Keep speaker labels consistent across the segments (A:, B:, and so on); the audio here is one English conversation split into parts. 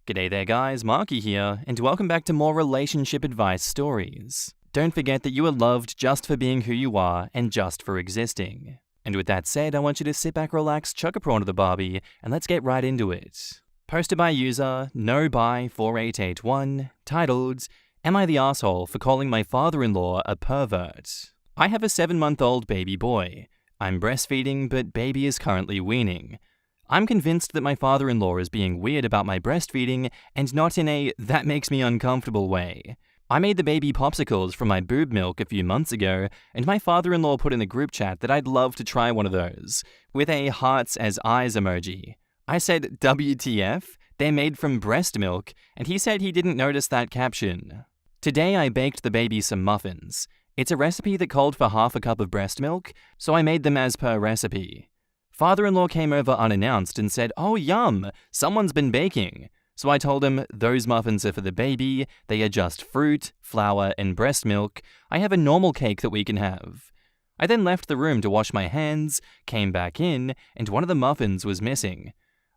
A: G'day there guys, Marky here, and welcome back to more relationship advice stories. Don't forget that you are loved just for being who you are and just for existing. And with that said, I want you to sit back, relax, chuck a prawn to the Barbie, and let's get right into it. Posted by user NoBuy4881, titled, Am I the asshole for calling my father-in-law a pervert? I have a 7-month-old baby boy. I'm breastfeeding, but baby is currently weaning. I'm convinced that my father-in-law is being weird about my breastfeeding and not in a that makes me uncomfortable way. I made the baby popsicles from my boob milk a few months ago, and my father-in-law put in the group chat that I'd love to try one of those, with a hearts as eyes emoji. I said, WTF? They're made from breast milk, and he said he didn't notice that caption. Today I baked the baby some muffins. It's a recipe that called for half a cup of breast milk, so I made them as per recipe. Father-in-law came over unannounced and said, "Oh yum, someone's been baking." So I told him, those muffins are for the baby, they are just fruit, flour, and breast milk. I have a normal cake that we can have. I then left the room to wash my hands, came back in, and one of the muffins was missing.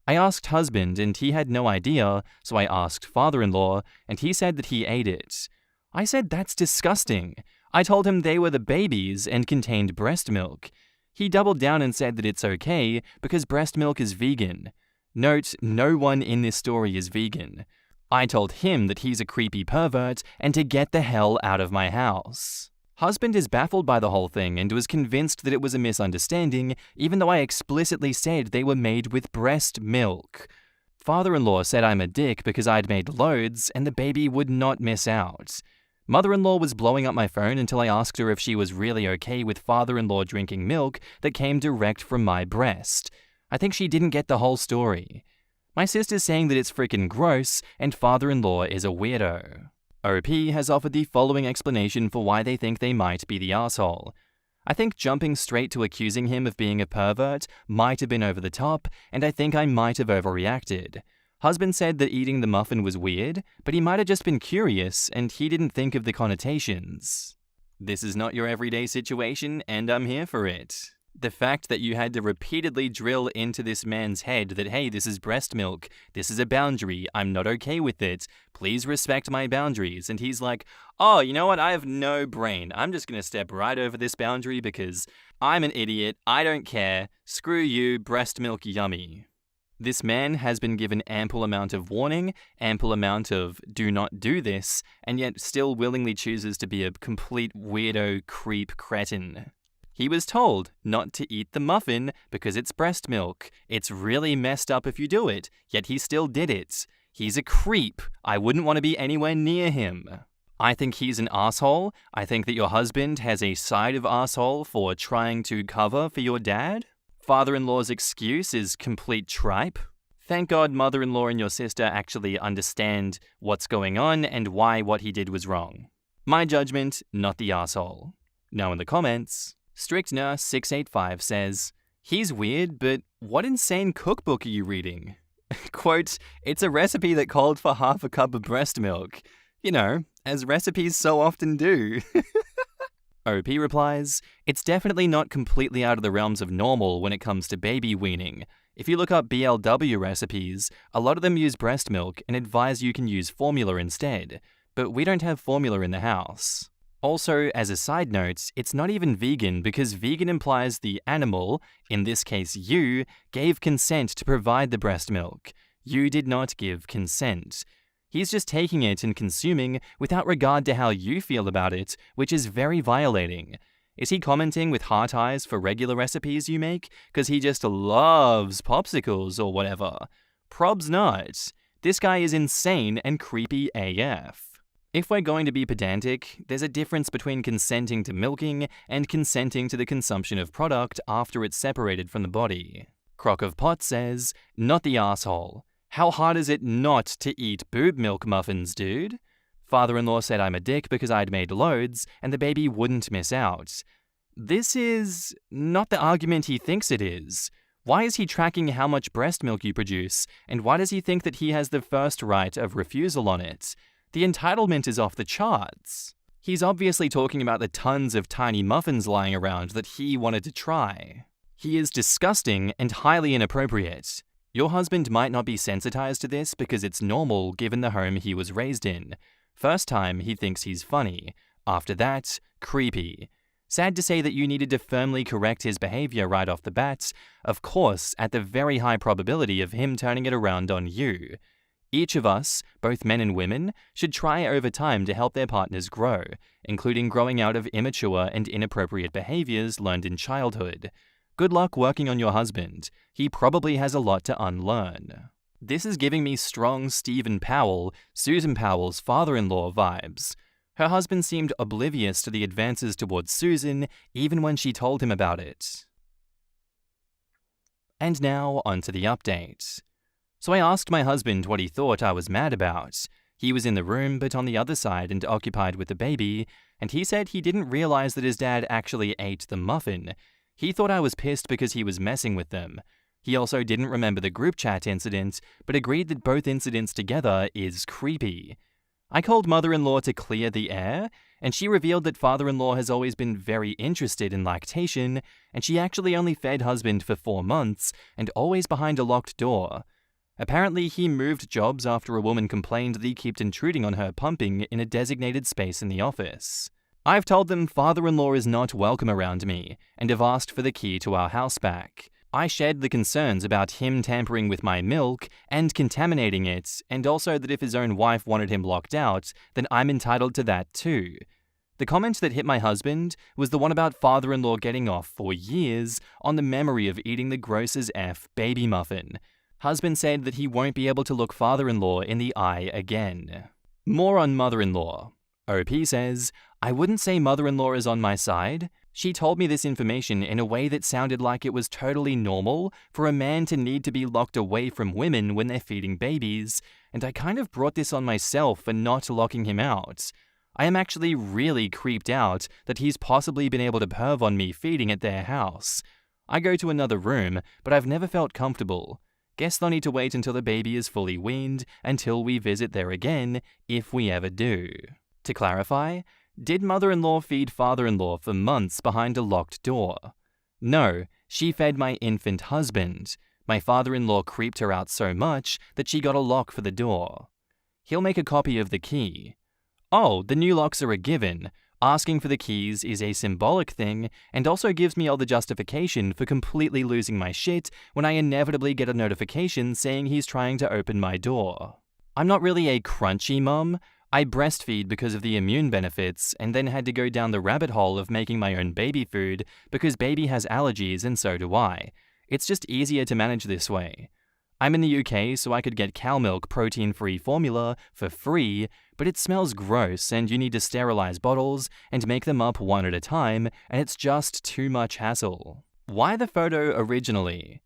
A: I asked husband and he had no idea, so I asked father-in-law and he said that he ate it. I said that's disgusting. I told him they were the babies and contained breast milk. He doubled down and said that it's okay because breast milk is vegan. Note, no one in this story is vegan. I told him that he's a creepy pervert and to get the hell out of my house. Husband is baffled by the whole thing and was convinced that it was a misunderstanding, even though I explicitly said they were made with breast milk. Father-in-law said I'm a dick because I'd made loads and the baby would not miss out. Mother-in-law was blowing up my phone until I asked her if she was really okay with father-in-law drinking milk that came direct from my breast. I think she didn't get the whole story. My sister's saying that it's freaking gross and father-in-law is a weirdo. OP has offered the following explanation for why they think they might be the asshole. I think jumping straight to accusing him of being a pervert might have been over the top, and I think I might have overreacted. Husband said that eating the muffin was weird, but he might have just been curious and he didn't think of the connotations. This is not your everyday situation, and I'm here for it. The fact that you had to repeatedly drill into this man's head that, hey, this is breast milk, this is a boundary, I'm not okay with it, please respect my boundaries, and he's like, oh, you know what, I have no brain, I'm just gonna step right over this boundary because I'm an idiot, I don't care, screw you, breast milk yummy. This man has been given ample amount of warning, ample amount of do not do this, and yet still willingly chooses to be a complete weirdo creep cretin. He was told not to eat the muffin because it's breast milk. It's really messed up if you do it, yet he still did it. He's a creep. I wouldn't want to be anywhere near him. I think he's an asshole. I think that your husband has a side of asshole for trying to cover for your dad. Father-in-law's excuse is complete tripe. Thank God mother-in-law and your sister actually understand what's going on and why what he did was wrong. My judgment, not the asshole. Now in the comments, Strict Nurse 685 says, he's weird, but what insane cookbook are you reading? Quote, it's a recipe that called for half a cup of breast milk. You know, as recipes so often do. OP replies, it's definitely not completely out of the realms of normal when it comes to baby weaning. If you look up BLW recipes, a lot of them use breast milk and advise you can use formula instead, but we don't have formula in the house. Also, as a side note, it's not even vegan because vegan implies the animal, in this case you, gave consent to provide the breast milk. You did not give consent. He's just taking it and consuming without regard to how you feel about it, which is very violating. Is he commenting with heart eyes for regular recipes you make? Because he just loves popsicles or whatever. Probs not. This guy is insane and creepy AF. If we're going to be pedantic, there's a difference between consenting to milking and consenting to the consumption of product after it's separated from the body. Crock of Pot says, not the asshole. How hard is it not to eat boob milk muffins, dude? Father-in-law said I'm a dick because I'd made loads and the baby wouldn't miss out. This is not the argument he thinks it is. Why is he tracking how much breast milk you produce, and why does he think that he has the first right of refusal on it? The entitlement is off the charts. He's obviously talking about the tons of tiny muffins lying around that he wanted to try. He is disgusting and highly inappropriate. Your husband might not be sensitized to this because it's normal given the home he was raised in. First time, he thinks he's funny. After that, creepy. Sad to say that you needed to firmly correct his behavior right off the bat, of course, at the very high probability of him turning it around on you. Each of us, both men and women, should try over time to help their partners grow, including growing out of immature and inappropriate behaviors learned in childhood. Good luck working on your husband. He probably has a lot to unlearn. This is giving me strong Stephen Powell, Susan Powell's father-in-law vibes. Her husband seemed oblivious to the advances towards Susan, even when she told him about it. And now, onto the update. So I asked my husband what he thought I was mad about. He was in the room, but on the other side and occupied with the baby, and he said he didn't realize that his dad actually ate the muffin. He thought I was pissed because he was messing with them. He also didn't remember the group chat incident, but agreed that both incidents together is creepy. I called mother-in-law to clear the air, and she revealed that father-in-law has always been very interested in lactation, and she actually only fed husband for 4 months, and always behind a locked door. Apparently, he moved jobs after a woman complained that he kept intruding on her pumping in a designated space in the office. I've told them father-in-law is not welcome around me, and have asked for the key to our house back. I shared the concerns about him tampering with my milk and contaminating it, and also that if his own wife wanted him locked out, then I'm entitled to that too. The comment that hit my husband was the one about father-in-law getting off for years on the memory of eating the gross as F baby muffin. Husband said that he won't be able to look father-in-law in the eye again. More on mother-in-law. OP says, I wouldn't say mother-in-law is on my side. She told me this information in a way that sounded like it was totally normal for a man to need to be locked away from women when they're feeding babies, and I kind of brought this on myself for not locking him out. I am actually really creeped out that he's possibly been able to perv on me feeding at their house. I go to another room, but I've never felt comfortable. Guess they'll need to wait until the baby is fully weaned until we visit there again, if we ever do. To clarify, did mother-in-law feed father-in-law for months behind a locked door? No, she fed my infant husband. My father-in-law creeped her out so much that she got a lock for the door. He'll make a copy of the key. Oh, the new locks are a given. Asking for the keys is a symbolic thing and also gives me all the justification for completely losing my shit when I inevitably get a notification saying he's trying to open my door. I'm not really a crunchy mum. I breastfeed because of the immune benefits and then had to go down the rabbit hole of making my own baby food because baby has allergies and so do I. It's just easier to manage this way. I'm in the UK, so I could get cow milk protein-free formula for free, but it smells gross and you need to sterilize bottles and make them up one at a time, and it's just too much hassle. Why the photo originally?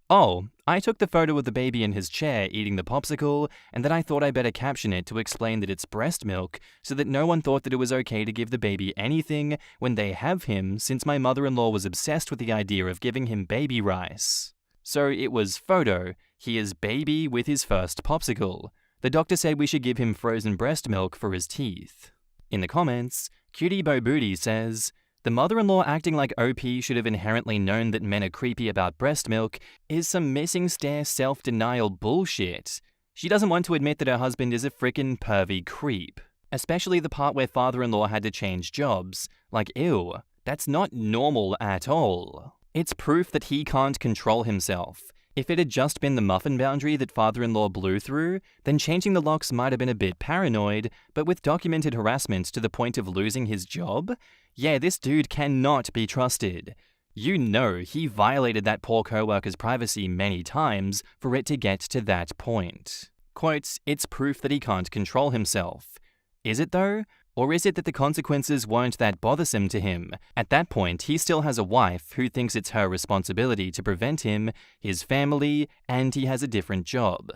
A: Oh, I took the photo of the baby in his chair eating the popsicle, and then I thought I better caption it to explain that it's breast milk so that no one thought that it was okay to give the baby anything when they have him, since my mother-in-law was obsessed with the idea of giving him baby rice. So it was photo, here's baby with his first popsicle. The doctor said we should give him frozen breast milk for his teeth. In the comments, Cutie Bo Booty says, the mother-in-law acting like OP should have inherently known that men are creepy about breast milk is some missing stare self-denial bullshit. She doesn't want to admit that her husband is a frickin' pervy creep. Especially the part where father-in-law had to change jobs. Like, ew, that's not normal at all. It's proof that he can't control himself. If it had just been the muffin boundary that father-in-law blew through, then changing the locks might have been a bit paranoid, but with documented harassment to the point of losing his job? Yeah, this dude cannot be trusted. You know he violated that poor co-worker's privacy many times for it to get to that point. Quote, it's proof that he can't control himself. Is it though? Or is it that the consequences weren't that bothersome to him? At that point, he still has a wife who thinks it's her responsibility to prevent him, his family, and he has a different job.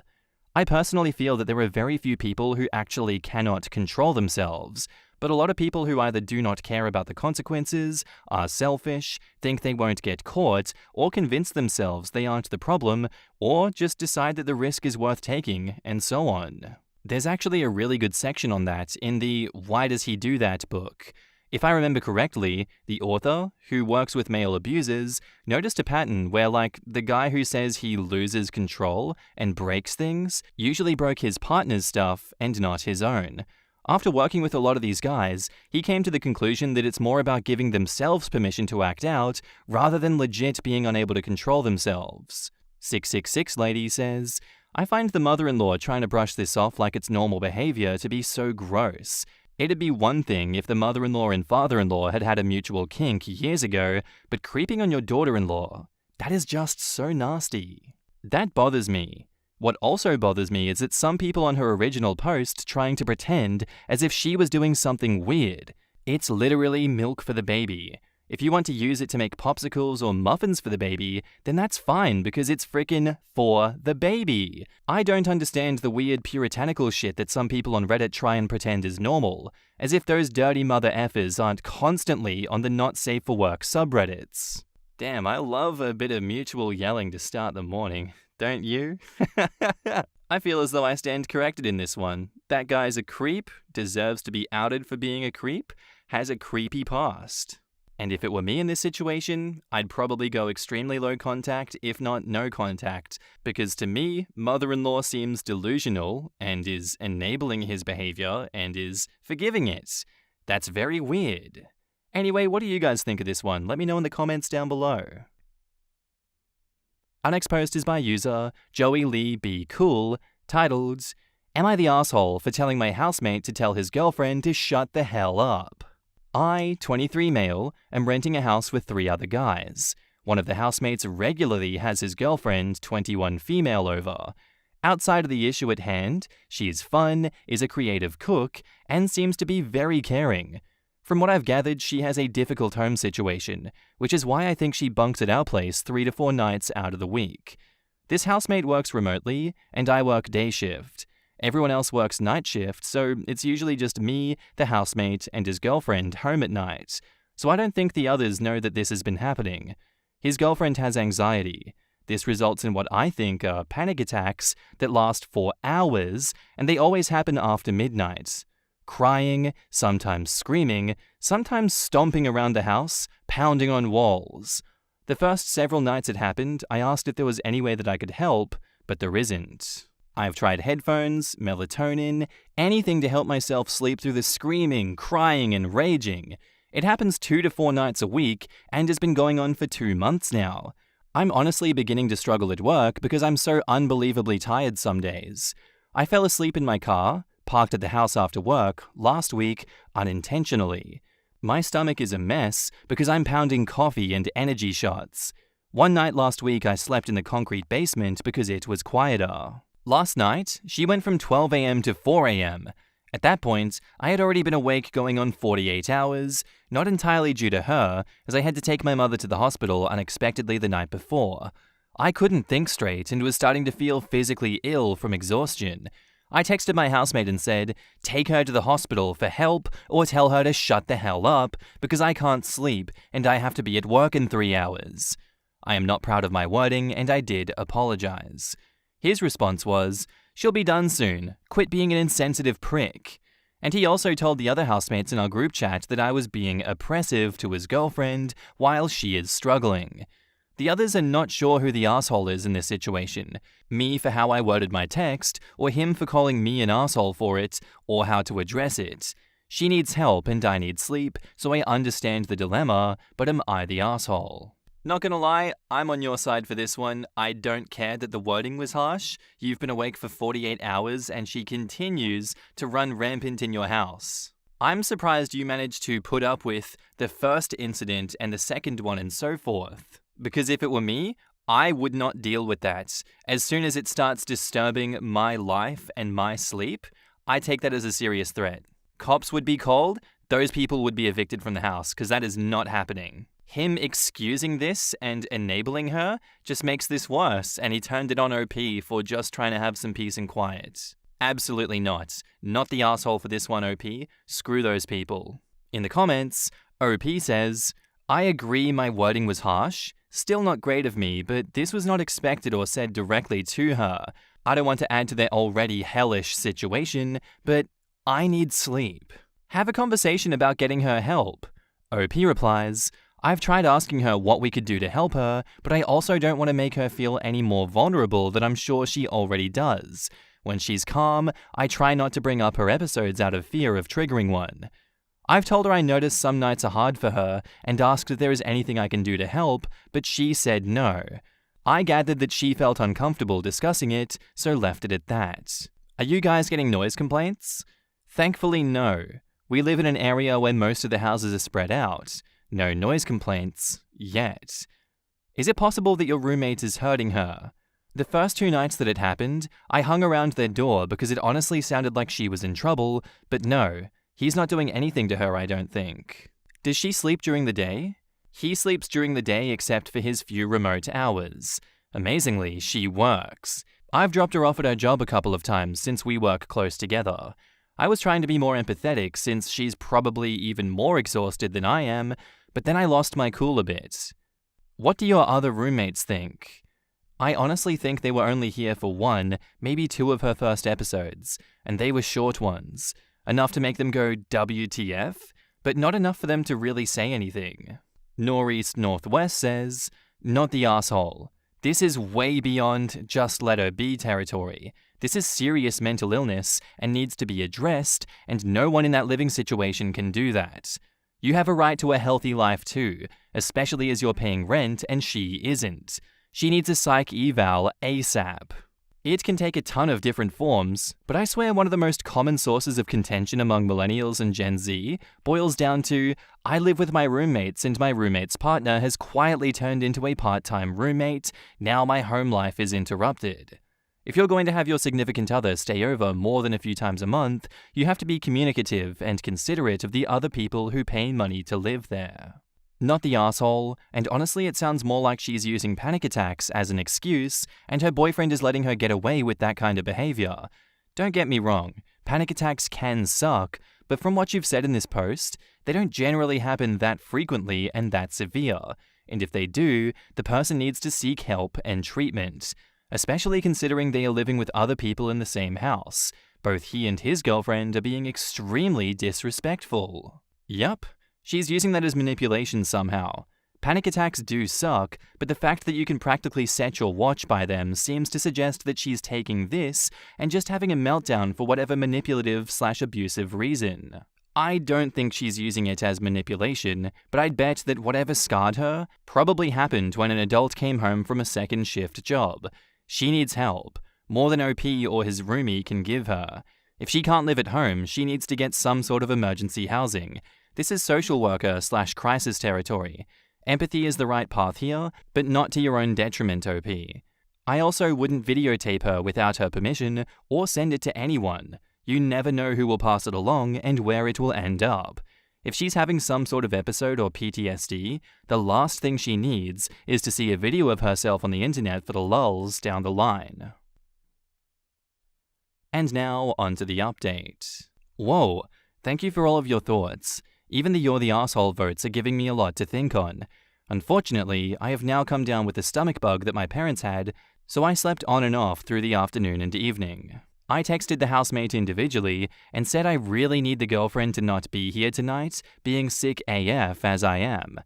A: I personally feel that there are very few people who actually cannot control themselves, but a lot of people who either do not care about the consequences, are selfish, think they won't get caught, or convince themselves they aren't the problem, or just decide that the risk is worth taking, and so on. There's actually a really good section on that in the Why Does He Do That book. If I remember correctly, the author, who works with male abusers, noticed a pattern where, the guy who says he loses control and breaks things usually broke his partner's stuff and not his own. After working with a lot of these guys, he came to the conclusion that it's more about giving themselves permission to act out rather than legit being unable to control themselves. 666 Lady says, I find the mother-in-law trying to brush this off like it's normal behavior to be so gross. It'd be one thing if the mother-in-law and father-in-law had had a mutual kink years ago, but creeping on your daughter-in-law, that is just so nasty. That bothers me. What also bothers me is that some people on her original post trying to pretend as if she was doing something weird. It's literally milk for the baby. If you want to use it to make popsicles or muffins for the baby, then that's fine because it's frickin' for the baby. I don't understand the weird puritanical shit that some people on Reddit try and pretend is normal, as if those dirty mother effers aren't constantly on the not safe for work subreddits. Damn, I love a bit of mutual yelling to start the morning, don't you? I feel as though I stand corrected in this one. That guy's a creep, deserves to be outed for being a creep, has a creepy past. And if it were me in this situation, I'd probably go extremely low contact, if not no contact, because to me, mother-in-law seems delusional and is enabling his behavior and is forgiving it. That's very weird. Anyway, what do you guys think of this one? Let me know in the comments down below. Our next post is by user Joey Lee B. Cool, titled, Am I the asshole for telling my housemate to tell his girlfriend to shut the hell up? I, 23 male, am renting a house with 3 other guys. One of the housemates regularly has his girlfriend, 21 female, over. Outside of the issue at hand, she is fun, is a creative cook, and seems to be very caring. From what I've gathered, she has a difficult home situation, which is why I think she bunks at our place 3 to 4 nights out of the week. This housemate works remotely, and I work day shift. Everyone else works night shift, so it's usually just me, the housemate, and his girlfriend home at night. So I don't think the others know that this has been happening. His girlfriend has anxiety. This results in what I think are panic attacks that last for hours, and they always happen after midnight. Crying, sometimes screaming, sometimes stomping around the house, pounding on walls. The first several nights it happened, I asked if there was any way that I could help, but there isn't. I've tried headphones, melatonin, anything to help myself sleep through the screaming, crying, and raging. It happens 2 to 4 nights a week and has been going on for 2 months now. I'm honestly beginning to struggle at work because I'm so unbelievably tired some days. I fell asleep in my car, parked at the house after work, last week, unintentionally. My stomach is a mess because I'm pounding coffee and energy shots. One night last week I slept in the concrete basement because it was quieter. Last night, she went from 12 a.m. to 4 a.m. At that point, I had already been awake going on 48 hours, not entirely due to her, as I had to take my mother to the hospital unexpectedly the night before. I couldn't think straight and was starting to feel physically ill from exhaustion. I texted my housemate and said, take her to the hospital for help or tell her to shut the hell up because I can't sleep and I have to be at work in 3 hours. I am not proud of my wording and I did apologize. His response was, she'll be done soon, quit being an insensitive prick. And he also told the other housemates in our group chat that I was being oppressive to his girlfriend while she is struggling. The others are not sure who the asshole is in this situation, me for how I worded my text, or him for calling me an asshole for it, or how to address it. She needs help and I need sleep, so I understand the dilemma, but am I the asshole? Not gonna lie, I'm on your side for this one. I don't care that the wording was harsh. You've been awake for 48 hours and she continues to run rampant in your house. I'm surprised you managed to put up with the first incident and the second one and so forth. Because if it were me, I would not deal with that. As soon as it starts disturbing my life and my sleep, I take that as a serious threat. Cops would be called, those people would be evicted from the house, because that is not happening. Him excusing this and enabling her just makes this worse, and he turned it on OP for just trying to have some peace and quiet. Absolutely not. Not the asshole for this one, OP. Screw those people. In the comments, OP says, I agree my wording was harsh. Still not great of me, but this was not expected or said directly to her. I don't want to add to their already hellish situation, but I need sleep. Have a conversation about getting her help. OP replies, I've tried asking her what we could do to help her, but I also don't want to make her feel any more vulnerable than I'm sure she already does. When she's calm, I try not to bring up her episodes out of fear of triggering one. I've told her I notice some nights are hard for her and asked if there is anything I can do to help, but she said no. I gathered that she felt uncomfortable discussing it, so left it at that. Are you guys getting noise complaints? Thankfully, no. We live in an area where most of the houses are spread out. No noise complaints, yet. Is it possible that your roommate is hurting her? The first 2 nights that it happened, I hung around their door because it honestly sounded like she was in trouble, but no, he's not doing anything to her, I don't think. Does she sleep during the day? He sleeps during the day except for his few remote hours. Amazingly, she works. I've dropped her off at her job a couple of times since we work close together. I was trying to be more empathetic since she's probably even more exhausted than I am, but then I lost my cool a bit. What do your other roommates think? I honestly think they were only here for 1, maybe 2 of her first episodes, and they were short ones. Enough to make them go WTF, but not enough for them to really say anything. Northeast Northwest says, not the asshole. This is way beyond just let her be territory. This is serious mental illness and needs to be addressed, and no one in that living situation can do that. You have a right to a healthy life too, especially as you're paying rent and she isn't. She needs a psych eval ASAP. It can take a ton of different forms, but I swear one of the most common sources of contention among millennials and Gen Z boils down to, I live with my roommates and my roommate's partner has quietly turned into a part-time roommate, now my home life is interrupted. If you're going to have your significant other stay over more than a few times a month, you have to be communicative and considerate of the other people who pay money to live there. Not the asshole, and honestly it sounds more like she's using panic attacks as an excuse, and her boyfriend is letting her get away with that kind of behavior. Don't get me wrong, panic attacks can suck, but from what you've said in this post, they don't generally happen that frequently and that severe, and if they do, the person needs to seek help and treatment. Especially considering they are living with other people in the same house. Both he and his girlfriend are being extremely disrespectful. Yup, she's using that as manipulation somehow. Panic attacks do suck, but the fact that you can practically set your watch by them seems to suggest that she's taking this and just having a meltdown for whatever manipulative/abusive reason. I don't think she's using it as manipulation, but I'd bet that whatever scarred her probably happened when an adult came home from a second shift job. She needs help, more than OP or his roomie can give her. If she can't live at home, she needs to get some sort of emergency housing. This is social worker/crisis territory. Empathy is the right path here, but not to your own detriment, OP. I also wouldn't videotape her without her permission or send it to anyone. You never know who will pass it along and where it will end up. If she's having some sort of episode or PTSD, the last thing she needs is to see a video of herself on the internet for the lulz down the line. And now, onto the update. Whoa, thank you for all of your thoughts. Even the You're the Asshole votes are giving me a lot to think on. Unfortunately, I have now come down with the stomach bug that my parents had, so I slept on and off through the afternoon and evening. I texted the housemate individually and said I really need the girlfriend to not be here tonight, being sick AF as I am.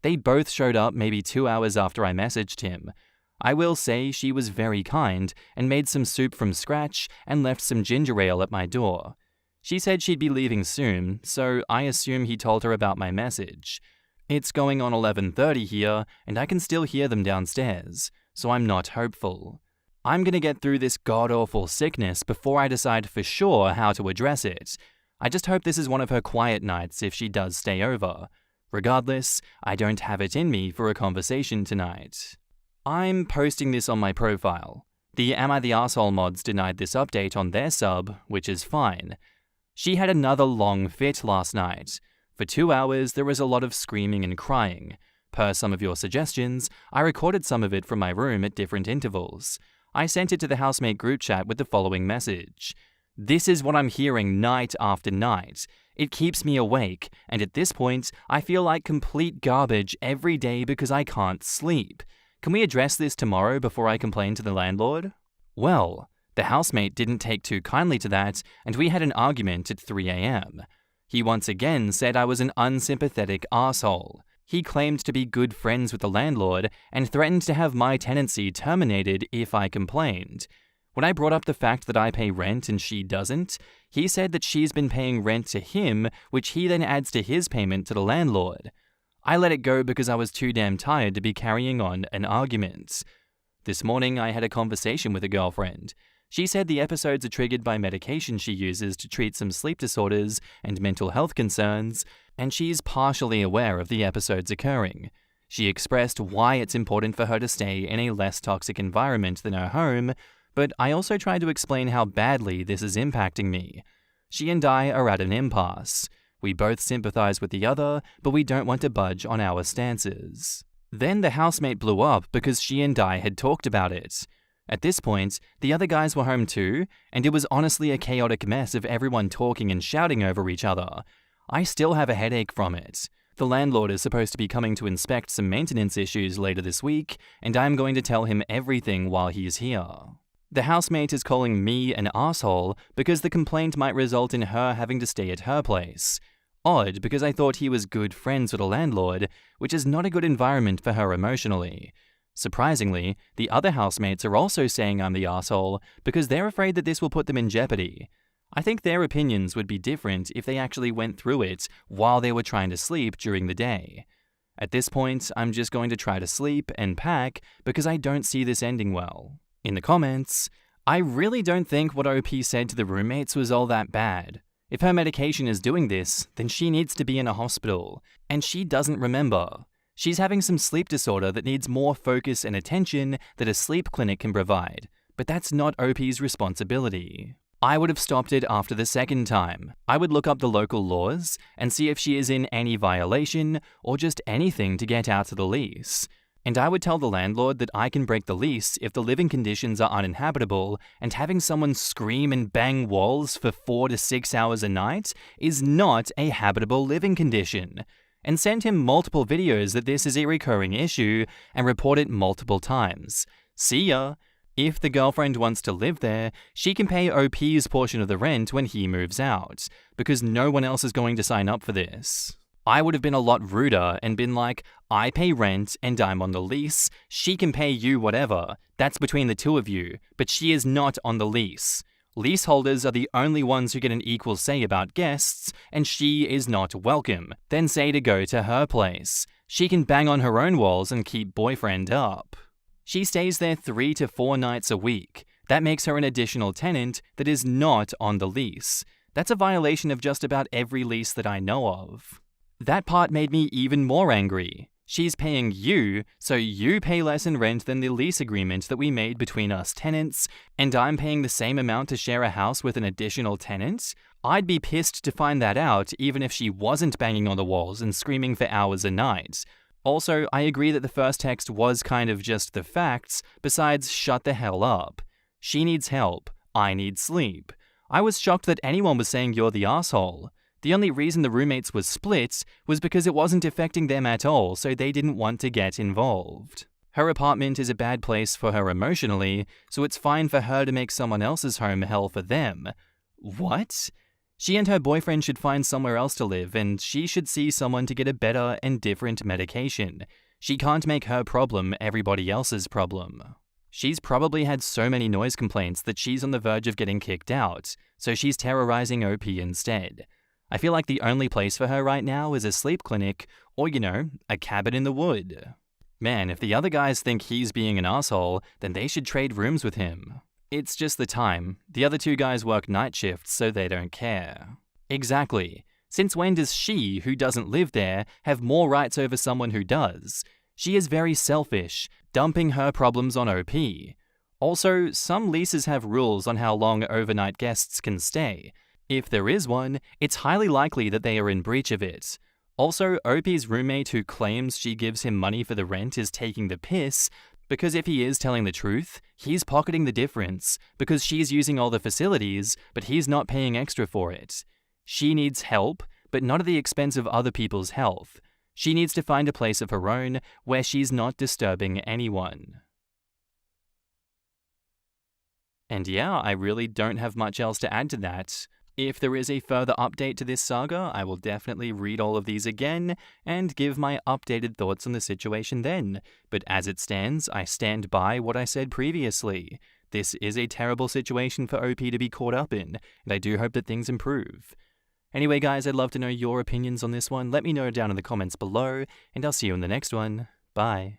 A: They both showed up maybe 2 hours after I messaged him. I will say she was very kind and made some soup from scratch and left some ginger ale at my door. She said she'd be leaving soon, so I assume he told her about my message. It's going on 11:30 here, and I can still hear them downstairs, so I'm not hopeful. I'm gonna get through this god-awful sickness before I decide for sure how to address it. I just hope this is one of her quiet nights if she does stay over. Regardless, I don't have it in me for a conversation tonight. I'm posting this on my profile. The Am I the Arsehole mods denied this update on their sub, which is fine. She had another long fit last night. For 2 hours, there was a lot of screaming and crying. Per some of your suggestions, I recorded some of it from my room at different intervals. I sent it to the housemate group chat with the following message. This is what I'm hearing night after night. It keeps me awake, and at this point, I feel like complete garbage every day because I can't sleep. Can we address this tomorrow before I complain to the landlord? Well, the housemate didn't take too kindly to that, and we had an argument at 3 a.m. He once again said I was an unsympathetic arsehole. He claimed to be good friends with the landlord and threatened to have my tenancy terminated if I complained. When I brought up the fact that I pay rent and she doesn't, he said that she's been paying rent to him, which he then adds to his payment to the landlord. I let it go because I was too damn tired to be carrying on an argument. This morning, I had a conversation with a girlfriend. She said the episodes are triggered by medication she uses to treat some sleep disorders and mental health concerns, and she's partially aware of the episodes occurring. She expressed why it's important for her to stay in a less toxic environment than her home, but I also tried to explain how badly this is impacting me. She and I are at an impasse. We both sympathize with the other, but we don't want to budge on our stances. Then the housemate blew up because she and I had talked about it. At this point, the other guys were home too, and it was honestly a chaotic mess of everyone talking and shouting over each other. I still have a headache from it. The landlord is supposed to be coming to inspect some maintenance issues later this week, and I'm going to tell him everything while he's here. The housemate is calling me an asshole because the complaint might result in her having to stay at her place. Odd, because I thought he was good friends with the landlord, which is not a good environment for her emotionally. Surprisingly, the other housemates are also saying I'm the asshole because they're afraid that this will put them in jeopardy. I think their opinions would be different if they actually went through it while they were trying to sleep during the day. At this point, I'm just going to try to sleep and pack because I don't see this ending well. In the comments, I really don't think what OP said to the roommates was all that bad. If her medication is doing this, then she needs to be in a hospital, and she doesn't remember. She's having some sleep disorder that needs more focus and attention that a sleep clinic can provide, but that's not OP's responsibility. I would have stopped it after the second time. I would look up the local laws and see if she is in any violation or just anything to get out of the lease. And I would tell the landlord that I can break the lease if the living conditions are uninhabitable, and having someone scream and bang walls for 4 to 6 hours a night is not a habitable living condition. And send him multiple videos that this is a recurring issue and report it multiple times. See ya! If the girlfriend wants to live there, she can pay OP's portion of the rent when he moves out, because no one else is going to sign up for this. I would have been a lot ruder and been like, I pay rent and I'm on the lease, she can pay you whatever, that's between the two of you, but she is not on the lease. Leaseholders are the only ones who get an equal say about guests, and she is not welcome. Then say to go to her place. She can bang on her own walls and keep boyfriend up. She stays there 3 to 4 nights a week. That makes her an additional tenant that is not on the lease. That's a violation of just about every lease that I know of. That part made me even more angry. She's paying you, so you pay less in rent than the lease agreement that we made between us tenants, and I'm paying the same amount to share a house with an additional tenant? I'd be pissed to find that out even if she wasn't banging on the walls and screaming for hours a night. Also, I agree that the first text was kind of just the facts, besides shut the hell up. She needs help, I need sleep. I was shocked that anyone was saying you're the asshole. The only reason the roommates were split was because it wasn't affecting them at all, so they didn't want to get involved. Her apartment is a bad place for her emotionally, so it's fine for her to make someone else's home hell for them. What? She and her boyfriend should find somewhere else to live, and she should see someone to get a better and different medication. She can't make her problem everybody else's problem. She's probably had so many noise complaints that she's on the verge of getting kicked out, so she's terrorizing OP instead. I feel like the only place for her right now is a sleep clinic or, a cabin in the wood. Man, if the other guys think he's being an asshole, then they should trade rooms with him. It's just the time. The other 2 guys work night shifts, so they don't care. Exactly. Since when does she, who doesn't live there, have more rights over someone who does? She is very selfish, dumping her problems on OP. Also, some leases have rules on how long overnight guests can stay. If there is one, it's highly likely that they are in breach of it. Also, OP's roommate who claims she gives him money for the rent is taking the piss, because if he is telling the truth, he's pocketing the difference, because she's using all the facilities, but he's not paying extra for it. She needs help, but not at the expense of other people's health. She needs to find a place of her own where she's not disturbing anyone. And yeah, I really don't have much else to add to that. If there is a further update to this saga, I will definitely read all of these again and give my updated thoughts on the situation then. But as it stands, I stand by what I said previously. This is a terrible situation for OP to be caught up in, and I do hope that things improve. Anyway, guys, I'd love to know your opinions on this one. Let me know down in the comments below, and I'll see you in the next one. Bye.